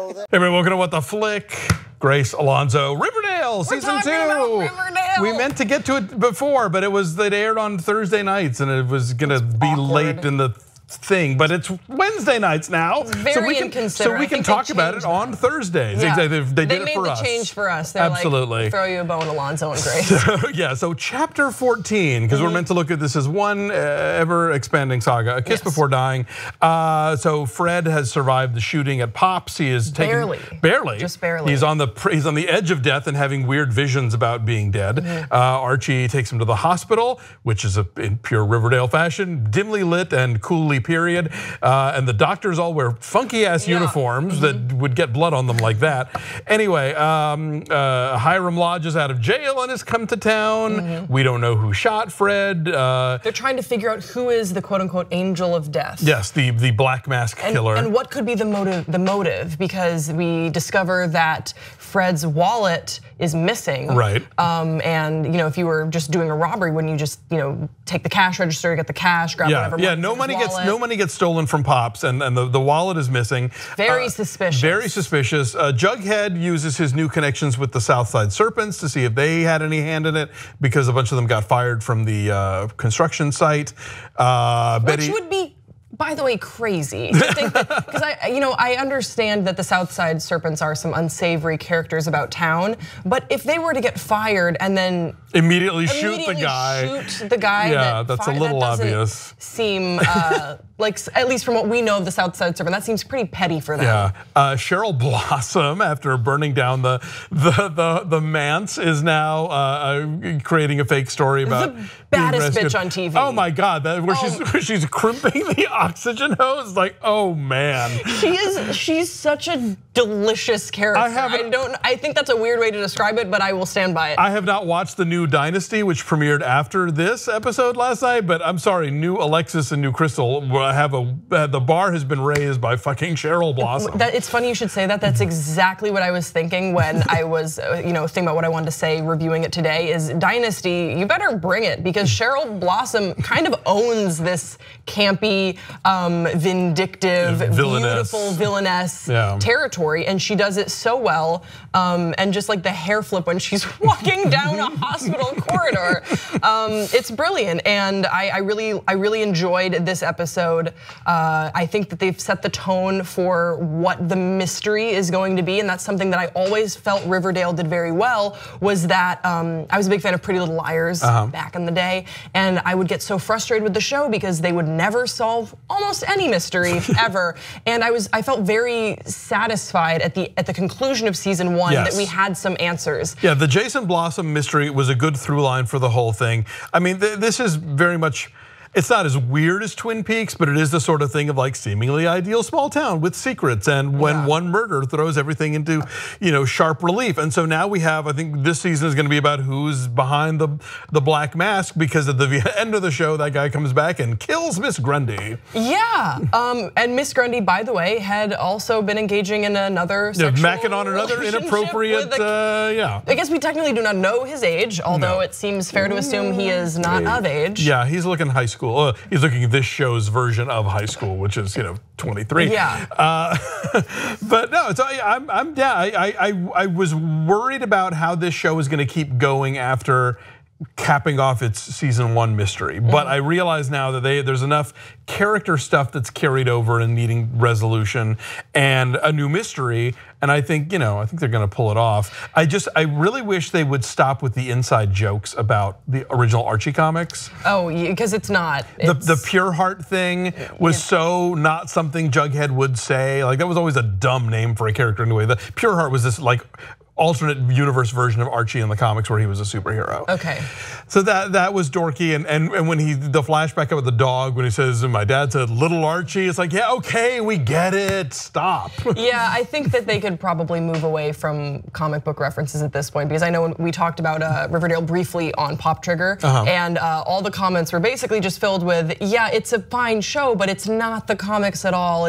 Hey everyone, welcome to What the Flick. Grace, Alonso, Riverdale, season 2. Riverdale. We meant to get to it before, but it aired on Thursday nights, and it was gonna be late in the thing, but it's Wednesday nights now, so we can talk about it on Thursdays. Yeah. Exactly, they did it for us. They made the change for us. They're absolutely. Like, throw you a bone, Alonso and Grace. So chapter 14, because we're meant to look at this as one ever expanding saga, A Kiss Before Dying. So Fred has survived the shooting at Pops. He is taken barely, just barely. He's on the edge of death and having weird visions about being dead. Archie takes him to the hospital, which is in pure Riverdale fashion, dimly lit and coolly period, and the doctors all wear funky ass uniforms that would get blood on them like that. Anyway, Hiram Lodge is out of jail and has come to town. We don't know who shot Fred. They're trying to figure out who is the quote unquote angel of death. Yes, the black mask killer. And what could be the motive, because we discover that Fred's wallet is missing. Right. And if you were just doing a robbery, wouldn't you just take the cash register, get the cash, grab whatever? Yeah, no money gets stolen from Pops, and the wallet is missing. Very suspicious. Very suspicious. Jughead uses his new connections with the Southside Serpents to see if they had any hand in it, because a bunch of them got fired from the construction site. Which would be, by the way, crazy to think that, because I understand that the Southside Serpents are some unsavory characters about town, but if they were to get fired and then immediately shoot the guy, yeah, that's a little obvious. Seem like, at least from what we know of the Southside Serpent, that seems pretty petty for them. Yeah, Cheryl Blossom, after burning down the manse, is now creating a fake story about the baddest bitch on TV. Oh my God, where she's crimping the oxygen hose. Like, oh man, she's such a delicious character. I think that's a weird way to describe it, but I will stand by it. I have not watched the new Dynasty, which premiered after this episode last night, but I'm sorry, new Alexis and new Crystal the bar has been raised by fucking Cheryl Blossom. It's funny you should say that. That's exactly what I was thinking when I was thinking about what I wanted to say reviewing it today. Is Dynasty, you better bring it, because Cheryl Blossom kind of owns this campy, vindictive, beautiful villainess territory, and she does it so well. And just like the hair flip when she's walking down a hospital corridor, it's brilliant. And I really enjoyed this episode. I think that they've set the tone for what the mystery is going to be, and that's something that I always felt Riverdale did very well. Was that I was a big fan of Pretty Little Liars back in the day, and I would get so frustrated with the show because they would never solve almost any mystery ever. And I felt very satisfied at the conclusion of season 1 that we had some answers. Yeah, the Jason Blossom mystery was a good through line for the whole thing. I mean, this is very much, it's not as weird as Twin Peaks, but it is the sort of thing of like seemingly ideal small town with secrets, and when one murder throws everything into sharp relief. And so now we have, I think this season is going to be about who's behind the black mask, because at the end of the show that guy comes back and kills Miss Grundy. Yeah, and Miss Grundy, by the way, had also been engaging in another sexual macking on another inappropriate, I guess we technically do not know his age, although it seems fair to assume he is not of age. Yeah, he's looking high school. He's looking at this show's version of high school, which is 23. Yeah. But no, I was worried about how this show is going to keep going after capping off its season 1 mystery, but I realize now that there's enough character stuff that's carried over and needing resolution and a new mystery, and I think they're going to pull it off. I really wish they would stop with the inside jokes about the original Archie comics. Oh, because it's not. The Pure Heart thing was so not something Jughead would say. Like, that was always a dumb name for a character anyway. The Pure Heart was this like alternate universe version of Archie in the comics where he was a superhero. Okay. So that was dorky, and when the flashback of the dog when he says, my dad said little Archie, it's like, yeah, okay, we get it, stop. Yeah, I think that they could probably move away from comic book references at this point, because I know when we talked about Riverdale briefly on Pop Trigger, and all the comments were basically just filled with, yeah, it's a fine show, but it's not the comics at all.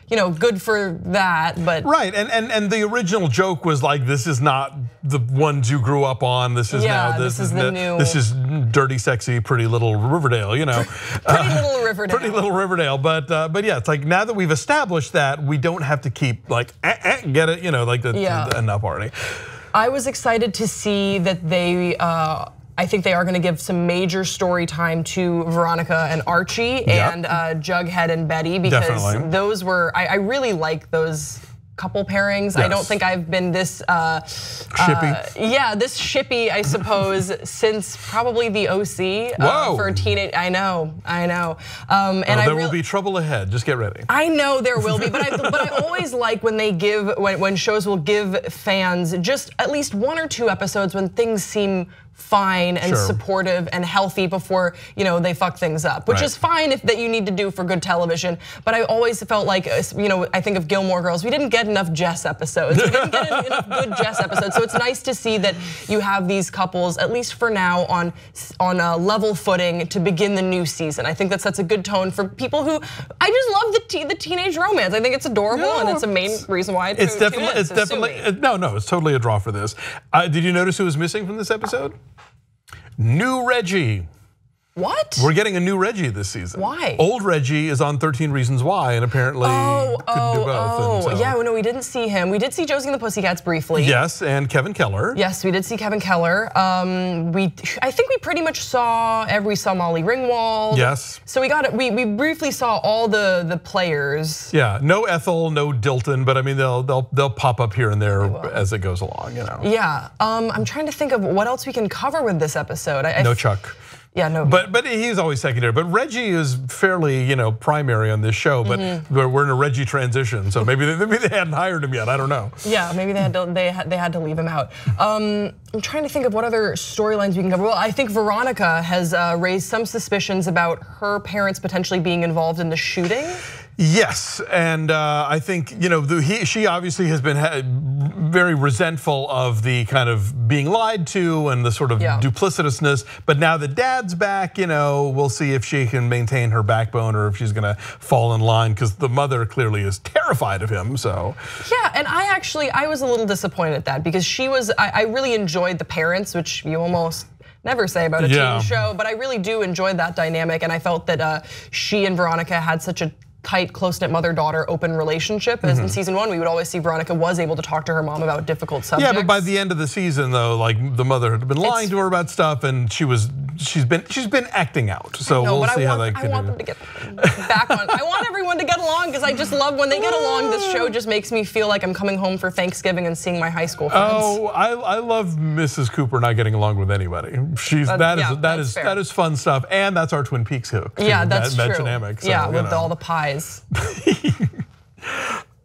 good for that, but right. And the original joke was like, this is not the ones you grew up on. This is now this is the new. This is dirty, sexy, pretty little Riverdale. Pretty little Riverdale. Pretty little Riverdale. But yeah, it's like now that we've established that, we don't have to keep like get it. Enough already. I was excited to see that they. I think they are going to give some major story time to Veronica and Archie and Jughead and Betty, because those were, I really like those couple pairings. Yes. I don't think I've been this shippy. This shippy, I suppose, since probably the OC. For a teenage. I know. And there will be trouble ahead. Just get ready. I know there will be, but I always like when they give when shows will give fans just at least 1 or 2 episodes when things seem fine and supportive and healthy before they fuck things up, which is fine that you need to do for good television. But I always felt like I think of Gilmore Girls. We didn't get enough Jess episodes. We didn't get enough good Jess episodes. So it's nice to see that you have these couples, at least for now, on a level footing to begin the new season. I think that sets a good tone for people who I just love the teenage romance. I think it's adorable, and it's a main reason why it's totally a draw for this. Did you notice who was missing from this episode? New Reggie. What? We're getting a new Reggie this season. Why? Old Reggie is on 13 Reasons Why and apparently couldn't do both. Yeah, we didn't see him. We did see Josie and the Pussycats briefly. Yes, and Kevin Keller. Yes, we did see Kevin Keller. I think we pretty much saw Molly Ringwald. Yes. So we briefly saw all the players. Yeah, no Ethel, no Dilton, but I mean they'll pop up here and there as it goes along, Yeah, I'm trying to think of what else we can cover with this episode. No Chuck. Yeah, no. But he's always secondary. But Reggie is fairly, primary on this show. But we're in a Reggie transition, so maybe they hadn't hired him yet. I don't know. Yeah, maybe they had to leave him out. I'm trying to think of what other storylines we can cover. Well, I think Veronica has raised some suspicions about her parents potentially being involved in the shooting. Yes, and I think she obviously has been very resentful of the kind of being lied to and the sort of duplicitousness. But now that Dad's back, we'll see if she can maintain her backbone or if she's going to fall in line, because the mother clearly is terrified of him. So yeah, and I was a little disappointed at that, because I really enjoyed the parents, which you almost never say about a teen show, but I really do enjoy that dynamic, and I felt that she and Veronica had such a tight, close-knit mother-daughter open relationship. As in season 1, we would always see Veronica was able to talk to her mom about difficult subjects. Yeah, but by the end of the season, though, like the mother had been lying to her about stuff, and she's been acting out. So we'll see how that. I want them to get back on. I want everyone to get along, because I just love when they get along. This show just makes me feel like I'm coming home for Thanksgiving and seeing my high school friends. Oh, I love Mrs. Cooper not getting along with anybody. That is fun stuff, and that's our Twin Peaks hook. Yeah, that's true. Dynamic, so, yeah, with all the pies.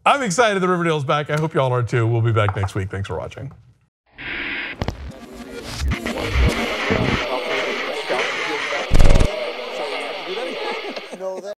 I'm excited the Riverdale's back. I hope y'all are too. We'll be back next week. Thanks for watching.